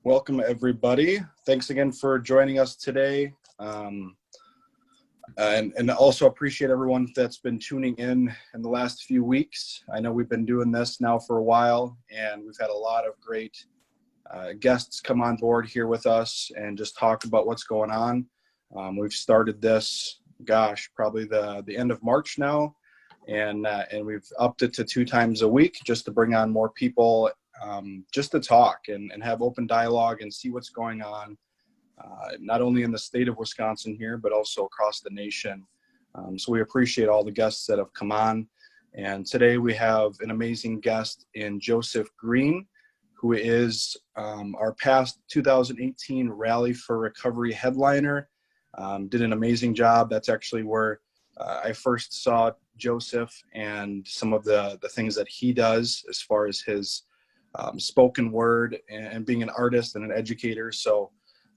Welcome, everybody. Thanks again for joining us today. And also appreciate everyone that's been tuning in the last few weeks. I know we've been doing this now for a while, and we've had a lot of great guests come on board here with us and just talk about what's going on. We've started this, probably the end of March now, and we've upped it to 2 times a week just to bring on more people, just to talk and have open dialogue and see what's going on, not only in the state of Wisconsin here, but also across the nation. So we appreciate all the guests that have come on. And today we have an amazing guest in Joesph Green, who is our past 2018 Rally for Recovery headliner. Did an amazing job. That's actually where I first saw Joesph and some of the things that he does as far as his spoken word and being an artist and an educator. So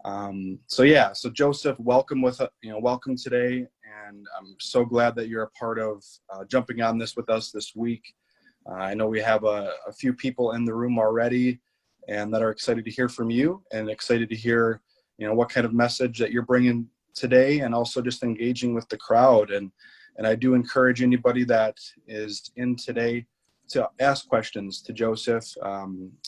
Joesph, welcome today, and I'm so glad that you're a part of jumping on this with us this week. I know we have a few people in the room already, and that are excited to hear from you, and excited to hear what kind of message that you're bringing today, and also just engaging with the crowd. And I do encourage anybody that is in today to ask questions to Joesph.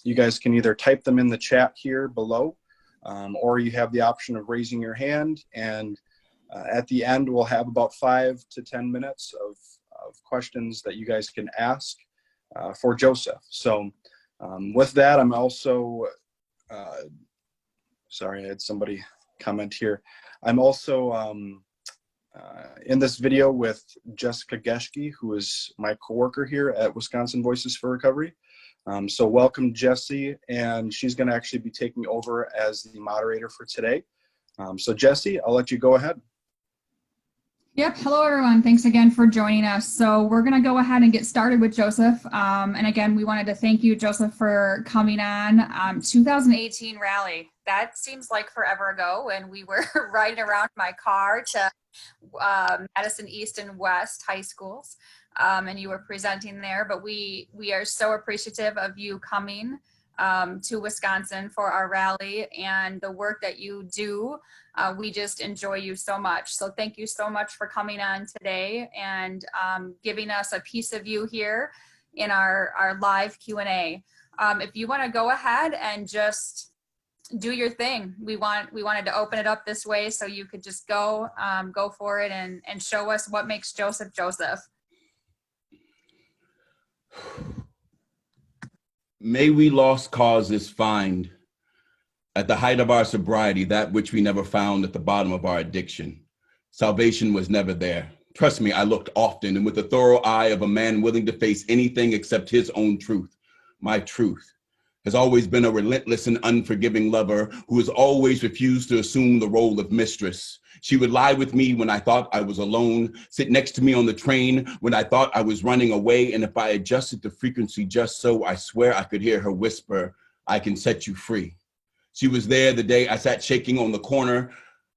You guys can either type them in the chat here below, or you have the option of raising your hand, and at the end we'll have about 5 to 10 minutes of questions that you guys can ask for Joesph. So with that, I'm also sorry, I had somebody comment here. I'm also in this video with Jessica Geschke, who is my coworker here at Wisconsin Voices for Recovery. So welcome, Jessie, and she's going to actually be taking over as the moderator for today. So Jessie, I'll let you go ahead. Yep. Hello, everyone. Thanks again for joining us. So we're going to go ahead and get started with Joesph. And again, we wanted to thank you, Joesph, for coming on 2018 Rally. That seems like forever ago when we were riding around my car to Madison East and West high schools, and you were presenting there. But we are so appreciative of you coming to Wisconsin for our rally and the work that you do. We just enjoy you so much. So thank you so much for coming on today and giving us a piece of you here in our live Q&A. If you want to go ahead and just do your thing. We wanted to open it up this way so you could just go for it and show us what makes Joesph Joesph. May we lost causes find at the height of our sobriety that which we never found at the bottom of our addiction. Salvation was never there. Trust me, I looked often and with the thorough eye of a man willing to face anything except his own truth. My truth has always been a relentless and unforgiving lover who has always refused to assume the role of mistress. She would lie with me when I thought I was alone, sit next to me on the train when I thought I was running away, and if I adjusted the frequency just so, I swear I could hear her whisper, "I can set you free." She was there the day I sat shaking on the corner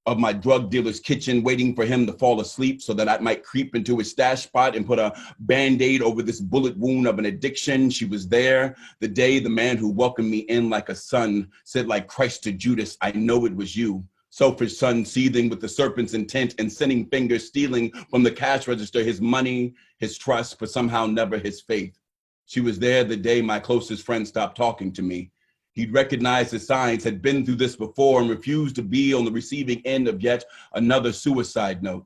of my drug dealer's kitchen, waiting for him to fall asleep so that I might creep into his stash spot and put a Band-Aid over this bullet wound of an addiction. She was there the day the man who welcomed me in like a son said like Christ to Judas, "I know it was you." Selfish son seething with the serpent's intent and sending fingers stealing from the cash register his money, his trust, but somehow never his faith. She was there the day my closest friend stopped talking to me. He'd recognized the signs, had been through this before, and refused to be on the receiving end of yet another suicide note.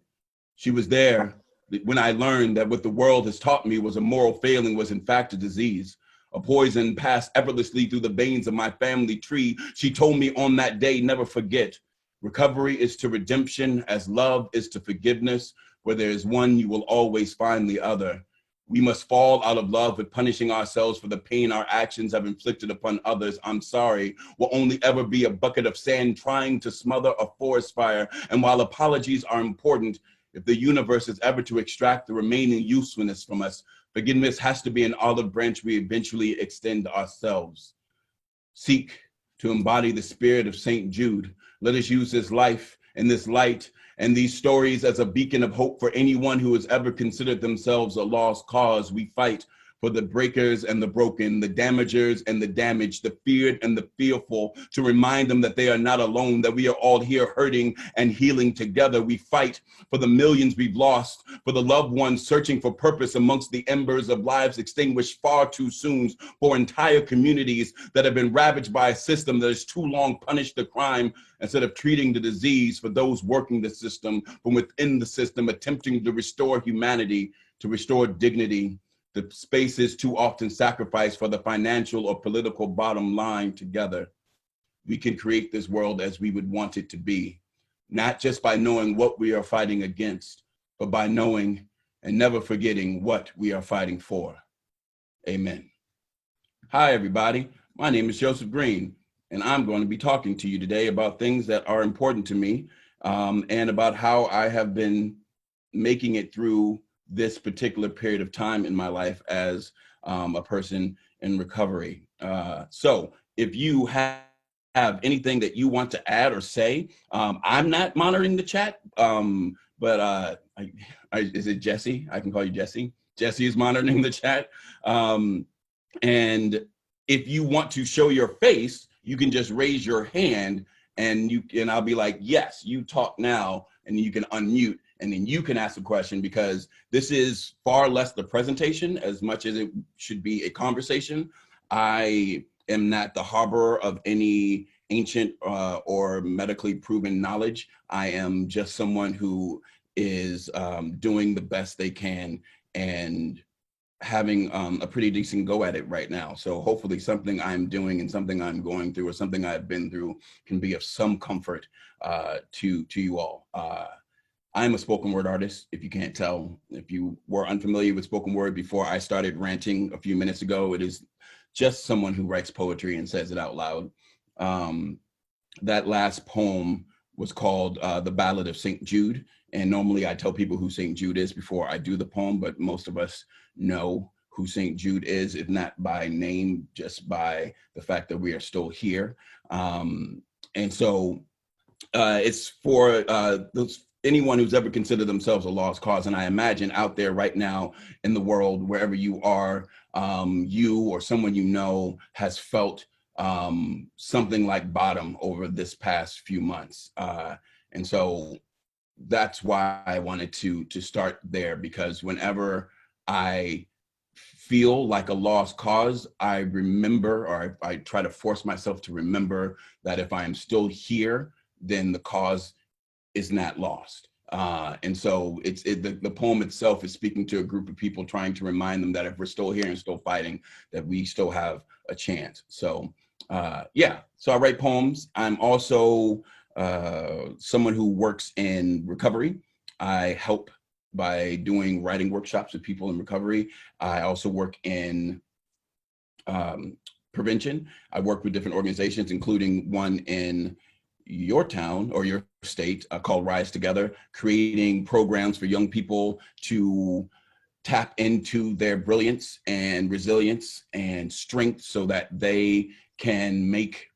She was there when I learned that what the world has taught me was a moral failing was in fact a disease, a poison passed effortlessly through the veins of my family tree. She told me on that day, never forget, recovery is to redemption as love is to forgiveness. Where there is one, you will always find the other. We must fall out of love with punishing ourselves for the pain our actions have inflicted upon others. I'm sorry will only ever be a bucket of sand trying to smother a forest fire. And while apologies are important, if the universe is ever to extract the remaining usefulness from us, forgiveness has to be an olive branch we eventually extend ourselves. Seek to embody the spirit of St. Jude. Let us use this life and this light and these stories as a beacon of hope for anyone who has ever considered themselves a lost cause. We fight for the breakers and the broken, the damagers and the damaged, the feared and the fearful, to remind them that they are not alone, that we are all here hurting and healing together. We fight for the millions we've lost, for the loved ones searching for purpose amongst the embers of lives extinguished far too soon, for entire communities that have been ravaged by a system that has too long punished the crime instead of treating the disease, for those working the system from within the system, attempting to restore humanity, to restore dignity. The spaces too often sacrificed for the financial or political bottom line. Together, we can create this world as we would want it to be, not just by knowing what we are fighting against, but by knowing and never forgetting what we are fighting for. Amen. Hi, everybody. My name is Joseph Green, and I'm going to be talking to you today about things that are important to me, and about how I have been making it through this particular period of time in my life as a person in recovery. So if you have anything that you want to add or say, I'm not monitoring the chat, but is it Jesse? I can call you Jesse. Jesse is monitoring the chat. And if you want to show your face, you can just raise your hand and I'll be like, yes, you talk now, and you can unmute, and then you can ask a question, because this is far less the presentation as much as it should be a conversation. I am not the harborer of any ancient or medically proven knowledge. I am just someone who is doing the best they can and having a pretty decent go at it right now. So hopefully something I'm doing and something I'm going through or something I've been through can be of some comfort to you all. I'm a spoken word artist, if you can't tell. If you were unfamiliar with spoken word before I started ranting a few minutes ago, it is just someone who writes poetry and says it out loud. That last poem was called The Ballad of St. Jude. And normally I tell people who St. Jude is before I do the poem, but most of us know who St. Jude is, if not by name, just by the fact that we are still here. And so it's for anyone who's ever considered themselves a lost cause. And I imagine out there right now in the world, wherever you are, you or someone you know has felt something like bottom over this past few months. And so that's why I wanted to start there, because whenever I feel like a lost cause, I remember, or I try to force myself to remember, that if I am still here, then the cause is not lost. And so the poem itself is speaking to a group of people, trying to remind them that if we're still here and still fighting, that we still have a chance. So yeah, so I write poems. I'm also someone who works in recovery. I help by doing writing workshops with people in recovery. I also work in prevention. I work with different organizations, including one in your town or your state called Rise Together, creating programs for young people to tap into their brilliance and resilience and strength so that they can make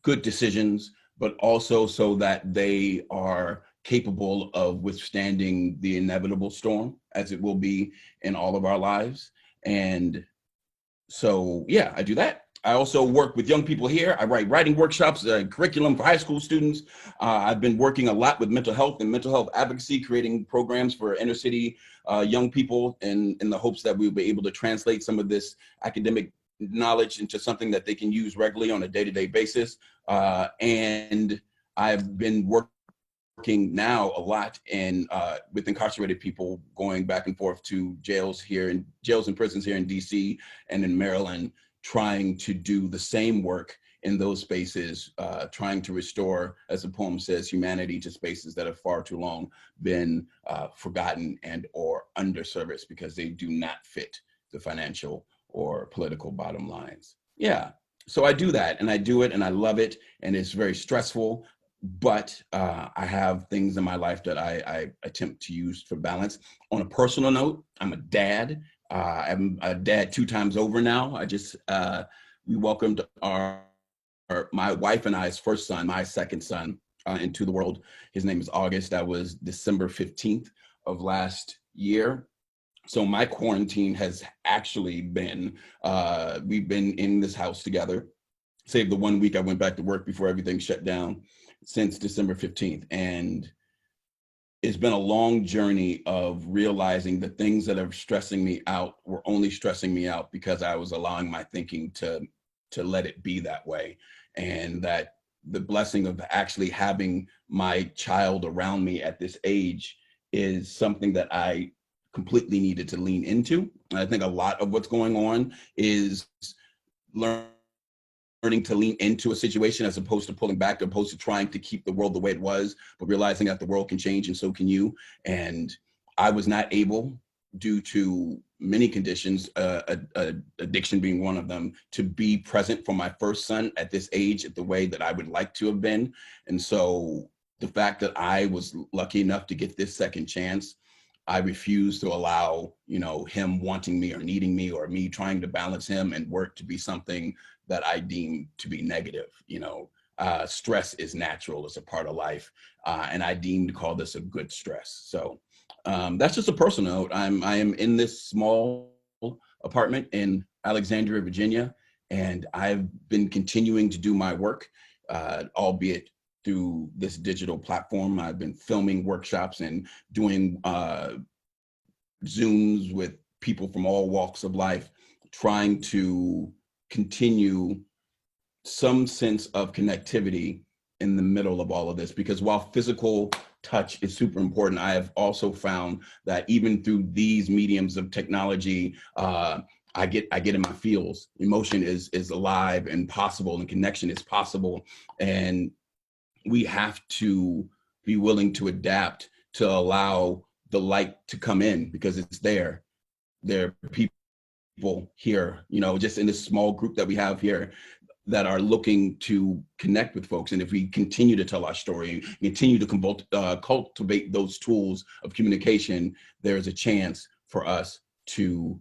good decisions, but also so that they are capable of withstanding the inevitable storm, as it will be in all of our lives. And so, yeah, I do that. I also work with young people here. I write writing workshops, curriculum for high school students. I've been working a lot with mental health and mental health advocacy, creating programs for inner city young people in the hopes that we'll be able to translate some of this academic knowledge into something that they can use regularly on a day-to-day basis. And I've been working now a lot with incarcerated people, going back and forth to jails and prisons here in DC and in Maryland, trying to do the same work in those spaces, trying to restore, as the poem says, humanity to spaces that have far too long been forgotten and or underserviced because they do not fit the financial or political bottom lines. Yeah, so I do that, and I do it, and I love it, and it's very stressful, but I have things in my life that I attempt to use for balance. On a personal note, I'm a dad. I'm a dad 2 times over now. We welcomed my wife and I's first son, my second son, into the world. His name is August. That was December 15th of last year. So my quarantine has actually been, we've been in this house together, save the 1 week I went back to work before everything shut down, since December 15th. And it's been a long journey of realizing the things that are stressing me out were only stressing me out because I was allowing my thinking to let it be that way. And that the blessing of actually having my child around me at this age is something that I completely needed to lean into. And I think a lot of what's going on is learning to lean into a situation as opposed to pulling back, opposed to trying to keep the world the way it was, but realizing that the world can change and so can you. And I was not able, due to many conditions, addiction being one of them, to be present for my first son at this age at the way that I would like to have been. And so the fact that I was lucky enough to get this second chance, I refuse to allow, him wanting me or needing me or me trying to balance him and work to be something that I deem to be negative. Stress is natural, it's a part of life. And I deem to call this a good stress. So that's just a personal note. I am in this small apartment in Alexandria, Virginia, and I've been continuing to do my work, albeit through this digital platform. I've been filming workshops and doing Zooms with people from all walks of life, trying to continue some sense of connectivity in the middle of all of this. Because while physical touch is super important, I have also found that even through these mediums of technology, I get in my feels. Emotion is alive and possible, and connection is possible. And we have to be willing to adapt to allow the light to come in, because it's there. There are people here, just in this small group that we have here, that are looking to connect with folks. And if we continue to tell our story, continue to cultivate those tools of communication, there's a chance for us to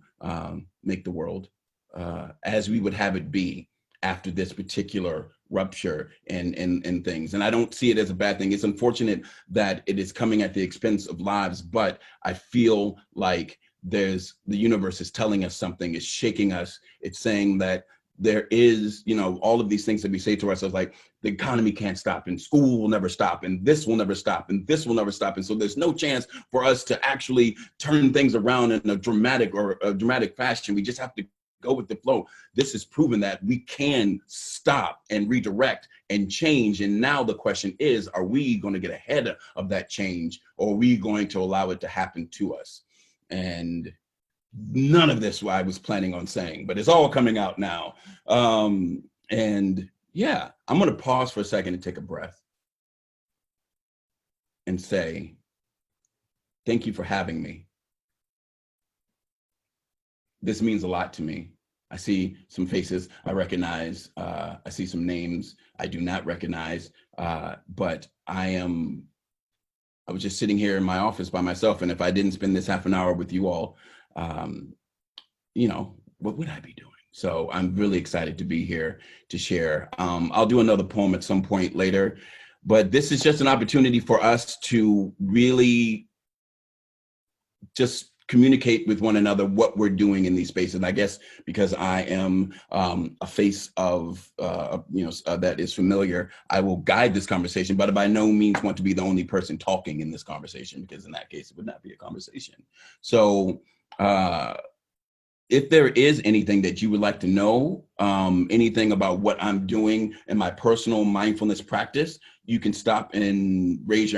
make the world as we would have it be after this particular rupture and things. And I don't see it as a bad thing. It's unfortunate that it is coming at the expense of lives, but I feel like the universe is telling us something, it's shaking us. It's saying that there is, all of these things that we say to ourselves, like the economy can't stop, and school will never stop, and this will never stop, and this will never stop. And so there's no chance for us to actually turn things around in a dramatic fashion. We just have to go with the flow. This has proven that we can stop and redirect and change. And now the question is, are we going to get ahead of that change, or are we going to allow it to happen to us? And none of this I was planning on saying, but it's all coming out now. And yeah, I'm going to pause for a second and take a breath and say, thank you for having me. This means a lot to me. I see some faces I recognize. I see some names I do not recognize, but I was just sitting here in my office by myself. And if I didn't spend this half an hour with you all, what would I be doing? So I'm really excited to be here to share. I'll do another poem at some point later, but this is just an opportunity for us to really just communicate with one another what we're doing in these spaces. And I guess because I am a face of, that is familiar, I will guide this conversation, but by no means want to be the only person talking in this conversation, because in that case, it would not be a conversation. So if there is anything that you would like to know, anything about what I'm doing in my personal mindfulness practice, you can stop and raise your